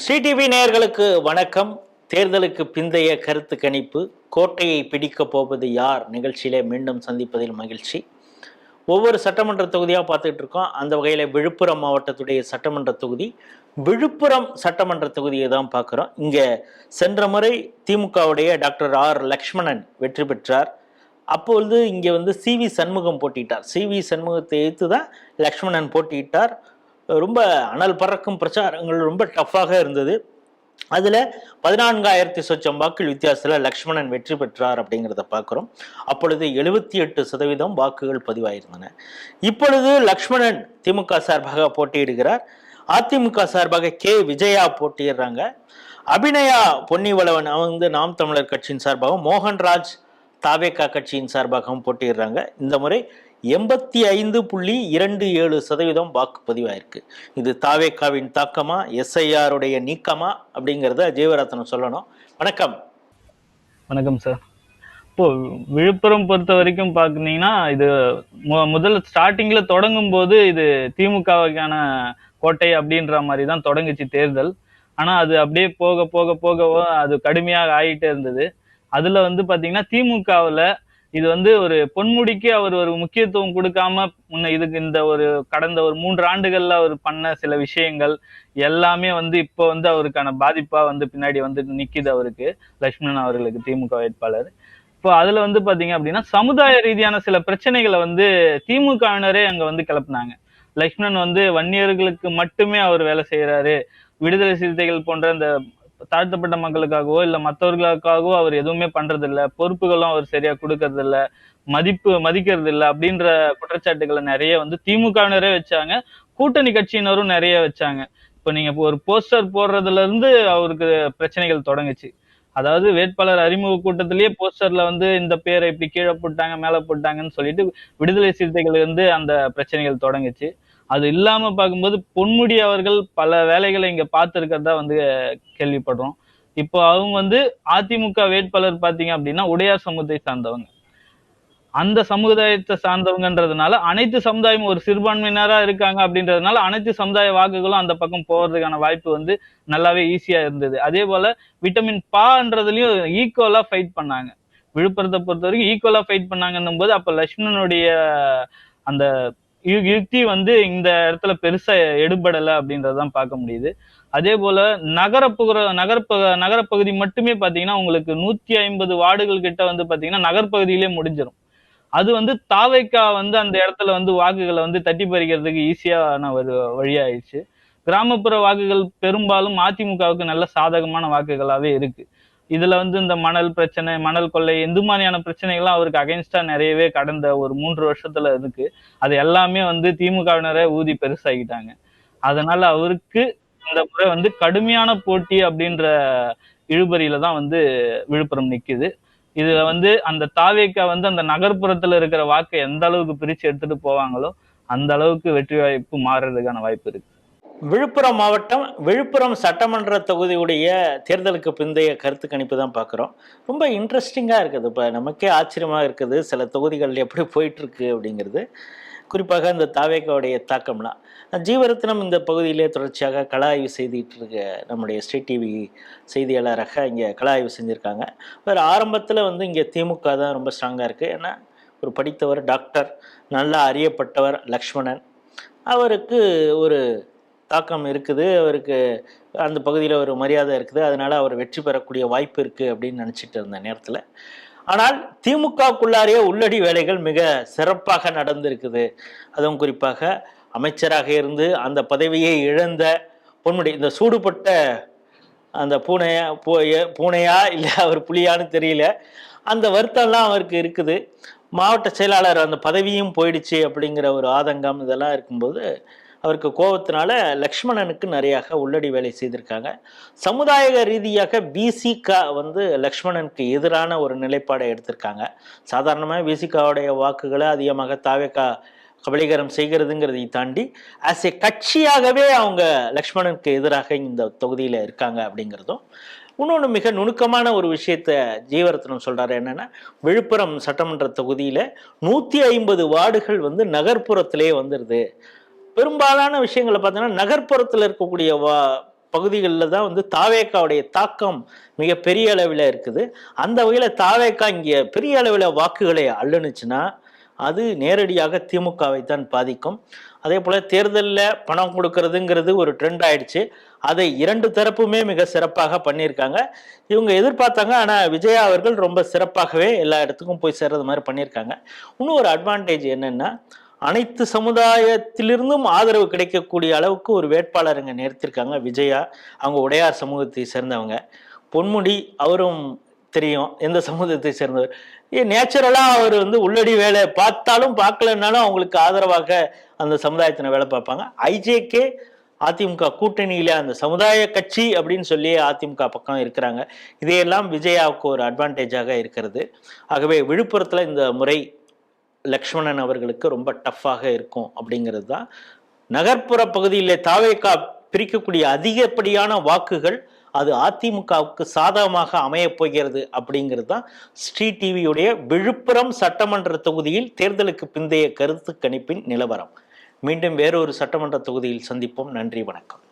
Sri TV நேயர்களுக்கு வணக்கம். தேர்தலுக்கு பிந்தைய கருத்து கணிப்பு, கோட்டையை பிடிக்க போவது யார் நிகழ்ச்சியிலே மீண்டும் சந்திப்பதில் மகிழ்ச்சி. ஒவ்வொரு சட்டமன்ற தொகுதியாக பார்த்துட்டு இருக்கோம். அந்த வகையில் விழுப்புரம் மாவட்டத்துடைய சட்டமன்ற தொகுதி, விழுப்புரம் சட்டமன்ற தொகுதியை தான் பார்க்குறோம். இங்கே சென்ற முறை திமுகவுடைய டாக்டர் ஆர் லக்ஷ்மணன் வெற்றி பெற்றார். அப்பொழுது இங்கே சிவி சண்முகம் போட்டியிட்டார். சிவி சண்முகத்தை எதிர்த்து தான் லக்ஷ்மணன் போட்டியிட்டார். ரொம்ப அனல் பறக்கும் பிரச்சாரங்கள் ரொம்ப டஃப்பாக இருந்தது. அதில் 14,000 சொச்சம் வாக்குகள் வித்தியாசத்தில் லக்ஷ்மணன் வெற்றி பெற்றார் அப்படிங்கிறத பார்க்குறோம். அப்பொழுது 78% வாக்குகள் பதிவாயிருந்தன. இப்பொழுது லக்ஷ்மணன் திமுக சார்பாக போட்டியிடுகிறார். அதிமுக சார்பாக கே விஜயா போட்டியிடுறாங்க. அபிநயா பொன்னிவளவன் நாம் தமிழர் கட்சியின் சார்பாகவும், மோகன்ராஜ் தாவேகா கட்சியின் சார்பாகவும் போட்டியிடுறாங்க. இந்த முறை 85.27% வாக்கு பதிவாயிருக்கு. இது தாவேக்காவின் தாக்கமா, எஸ்ஐஆருடைய நீக்கமா அப்படிங்கிறத ஜீவரத்னம் சொல்லணும். வணக்கம். வணக்கம் சார். இப்போ விழுப்புரம் பொறுத்த வரைக்கும் பாத்தீங்கன்னா, இது முதல் ஸ்டார்டிங்ல தொடங்கும் போது இது திமுகவுக்கான கோட்டை அப்படின்ற மாதிரி தான் தொடங்குச்சு தேர்தல். ஆனா அது அப்படியே போக போக போக அது கடுமையாக ஆகிட்டே இருந்தது. அதுல பாத்தீங்கன்னா திமுகவுல இது ஒரு பொன்முடிக்கு அவர் ஒரு முக்கியத்துவம் கொடுக்காம இதுக்கு இந்த கடந்த 3 ஆண்டுகள்ல அவர் பண்ண சில விஷயங்கள் எல்லாமே இப்போ அவருக்கான பாதிப்பா பின்னாடி நிக்குது அவருக்கு, லட்சுமணன் அவர்களுக்கு, திமுக வேட்பாளர். இப்போ அதுல பாத்தீங்க அப்படின்னா சமுதாய ரீதியான சில பிரச்சனைகளை திமுகவினரே அங்க கிளப்புனாங்க. லட்சுமணன் வன்னியர்களுக்கு மட்டுமே அவர் வேலை செய்யறாரு, விடுதலை சிறுத்தைகள் போன்ற இந்த தாழ்த்தப்பட்ட மக்களுக்காகவோ இல்ல மற்றவர்களுக்காகவோ அவர் எதுவுமே பண்றது இல்ல, பொறுப்புகளும் அவர் சரியா கொடுக்கறது இல்ல, மதிக்கிறது இல்ல அப்படின்ற குற்றச்சாட்டுகளை நிறைய திமுகவினரே வச்சாங்க. கூட்டணி கட்சியினரும் நிறைய வச்சாங்க. இப்ப நீங்க ஒரு போஸ்டர் போடுறதுல இருந்து அவருக்கு பிரச்சனைகள் தொடங்குச்சு. அதாவது வேட்பாளர் அறிமுக கூட்டத்திலேயே போஸ்டர்ல இந்த பேரை இப்படி கீழே போட்டாங்க மேல போட்டாங்கன்னு சொல்லிட்டு விடுதலை சிறுத்தைகள் அந்த பிரச்சனைகள் தொடங்குச்சு. அது இல்லாம பார்க்கும்போது பொன்முடி அவர்கள் பல வேலைகளை இங்க பார்த்திருக்கிறதா கேள்விப்படுறோம். இப்போ அவங்க அதிமுக வேட்பாளர் பாத்தீங்க அப்படின்னா உடையார் சமூகத்தை சார்ந்தவங்க. அந்த சமுதாயத்தை சார்ந்தவங்கன்றதுனால அனைத்து சமுதாயமும் ஒரு சிறுபான்மையினரா இருக்காங்க அப்படின்றதுனால அனைத்து சமுதாய வாக்குகளும் அந்த பக்கம் போறதுக்கான வாய்ப்பு நல்லாவே ஈஸியா இருந்தது. அதே போல விட்டமின் பான்றதுலயும் ஈக்குவலா ஃபைட் பண்ணாங்க. விழுப்புரத்தை பொறுத்த வரைக்கும் ஈக்குவலா ஃபைட் பண்ணாங்கன்னும் போது அப்ப லட்சுமணனுடைய அந்த யுக்தி இந்த இடத்துல பெருசா எடுபடலை அப்படின்றதான் பார்க்க முடியுது. அதே போல நகரப்பகுதி மட்டுமே பாத்தீங்கன்னா உங்களுக்கு 150 வார்டுகள் கிட்ட பாத்தீங்கன்னா நகர்பகுதியிலே முடிஞ்சிடும். அது தாவேக்கா அந்த இடத்துல வாக்குகளை தட்டி பறிக்கிறதுக்கு ஈஸியான ஒரு வழியாயிடுச்சு. கிராமப்புற வாக்குகள் பெரும்பாலும் அதிமுகவுக்கு நல்ல சாதகமான வாக்குகளாவே இருக்கு. இதுல இந்த மணல் பிரச்சனை, மணல் கொள்ளை, இந்த மாதிரியான பிரச்சனைகள்லாம் அவருக்கு அகைன்ஸ்டா நிறையவே கடந்த ஒரு 3 வருஷத்துல இருக்கு. அது எல்லாமே திமுகவினரே ஊதி பெருசாகிட்டாங்க. அதனால அவருக்கு இந்த முறை கடுமையான போட்டி அப்படின்ற இழுபறியில தான் விழுப்புரம் நிக்குது. இதுல அந்த தாவேக்கா அந்த நகர்ப்புறத்துல இருக்கிற வாக்கை எந்த அளவுக்கு பிரிச்சு எடுத்துட்டு போவாங்களோ அந்த அளவுக்கு வெற்றி வாய்ப்பு மாறுறதுக்கான வாய்ப்பு இருக்கு. விழுப்புரம் மாவட்டம், விழுப்புரம் சட்டமன்ற தொகுதியுடைய தேர்தலுக்கு பிந்தைய கருத்து கணிப்பு தான் பார்க்குறோம். ரொம்ப இன்ட்ரெஸ்டிங்காக இருக்குது. இப்போ நமக்கே ஆச்சரியமாக இருக்குது சில தொகுதிகள் எப்படி போயிட்டுருக்கு அப்படிங்கிறது. குறிப்பாக இந்த தாவேக்காவுடைய தாக்கம்லாம். ஜீவரத்னம் இந்த பகுதியிலே தொடர்ச்சியாக கள ஆய்வு செய்துட்டு இருக்க நம்முடைய ஸ்ரீ டிவி செய்தியாளராக இங்கே கள ஆய்வு செஞ்சுருக்காங்க. வேறு ஆரம்பத்தில் இங்கே திமுக தான் ரொம்ப ஸ்ட்ராங்காக இருக்குது. ஏன்னா ஒரு படித்தவர், டாக்டர், நல்லா அறியப்பட்டவர் லக்ஷ்மணன், அவருக்கு ஒரு தாக்கம் இருக்குது, அவருக்கு அந்த பகுதியில் ஒரு மரியாதை இருக்குது, அதனால அவர் வெற்றி பெறக்கூடிய வாய்ப்பு இருக்குது அப்படின்னு நினச்சிட்டு இருந்த நேரத்தில், ஆனால் திமுகக்குள்ளாரையே உள்ளடி வேலைகள் மிக சிறப்பாக நடந்திருக்குது. அதுவும் குறிப்பாக அமைச்சராக இருந்து அந்த பதவியை இழந்த பொன்முடி, இந்த சூடுபட்ட அந்த பூனையா இல்லை அவர் புலியான்னு தெரியல, அந்த வருத்தம்லாம் அவருக்கு இருக்குது. மாவட்ட செயலாளர் அந்த பதவியும் போயிடுச்சு அப்படிங்கிற ஒரு ஆதங்கம் இதெல்லாம் இருக்கும்போது அவருக்கு கோபத்தினால லக்ஷ்மணனுக்கு நிறையாக உள்ளடி வேலை செய்திருக்காங்க. சமுதாய ரீதியாக பிசிக லக்ஷ்மணனுக்கு எதிரான ஒரு நிலைப்பாடை எடுத்திருக்காங்க. சாதாரணமாக பிசிகாவுடைய வாக்குகளை அதிகமாக தாவேக்கா கபலீகரம் செய்கிறதுங்கிறதை தாண்டி ஆஸ் ஏ கட்சியாகவே அவங்க லக்ஷ்மணனுக்கு எதிராக இந்த தொகுதியில் இருக்காங்க அப்படிங்கிறதும். இன்னொன்று மிக நுணுக்கமான ஒரு விஷயத்த ஜீவரத்னம் சொல்றாரு. என்னன்னா, விழுப்புரம் சட்டமன்ற தொகுதியில 150 வார்டுகள் நகர்ப்புறத்திலே வந்துடுது. பெரும்பாலான விஷயங்களை பார்த்தீங்கன்னா நகர்ப்புறத்தில் இருக்கக்கூடிய பகுதிகளில் தான் வந்து தாவேக்காவுடைய தாக்கம் மிக பெரிய அளவில் இருக்குது. அந்த வகையில் தாவேக்கா இங்கே பெரிய அளவில் வாக்குகளை அள்ளுனுச்சுன்னா அது நேரடியாக திமுகவை தான் பாதிக்கும். அதே போல் தேர்தலில் பணம் கொடுக்கறதுங்கிறது ஒரு ட்ரெண்ட் ஆயிடுச்சு. அதை இரண்டு தரப்புமே மிக சிறப்பாக பண்ணியிருக்காங்க. இவங்க எதிர்பார்த்தாங்க, ஆனால் விஜயா அவர்கள் ரொம்ப சிறப்பாகவே எல்லா இடத்துக்கும் போய் சேர்றது மாதிரி பண்ணியிருக்காங்க. இன்னும் ஒரு அட்வான்டேஜ் என்னன்னா, அனைத்து சமுதாயத்திலிருந்தும் ஆதரவு கிடைக்கக்கூடிய அளவுக்கு ஒரு வேட்பாளர் இங்கே நிறுத்திருக்காங்க விஜயா. அவங்க உடையார் சமூகத்தை சேர்ந்தவங்க. பொன்முடி அவரும் தெரியும் எந்த சமூகத்தை சேர்ந்தவர். நேச்சுரலா அவர் வந்து உள்ளடி வேலை பார்த்தாலும் பார்க்கலன்னாலும் அவங்களுக்கு ஆதரவாக அந்த சமுதாயத்தின வேலை பார்ப்பாங்க. ஐஜேகே அதிமுக கூட்டணியில அந்த சமுதாய கட்சி அப்படின்னு சொல்லி அதிமுக பக்கம் இருக்கிறாங்க. இதையெல்லாம் விஜயாவுக்கு ஒரு அட்வான்டேஜாக இருக்கிறது. ஆகவே விழுப்புரத்துல இந்த முறை லக்ஷ்மணன் அவர்களுக்கு ரொம்ப டஃப்பாக இருக்கும் அப்படிங்கிறது தான். நகர்ப்புற பகுதியிலே தாவேகா பிரிக்கக்கூடிய அதிகப்படியான வாக்குகள் அது அதிமுகவுக்கு சாதகமாக அமையப் போகிறது அப்படிங்கிறது தான் ஸ்ரீ டிவியுடைய விழுப்புரம் சட்டமன்ற தொகுதியில் தேர்தலுக்கு பிந்தைய கருத்து கணிப்பின் நிலவரம். மீண்டும் வேறொரு சட்டமன்ற தொகுதியில் சந்திப்போம். நன்றி, வணக்கம்.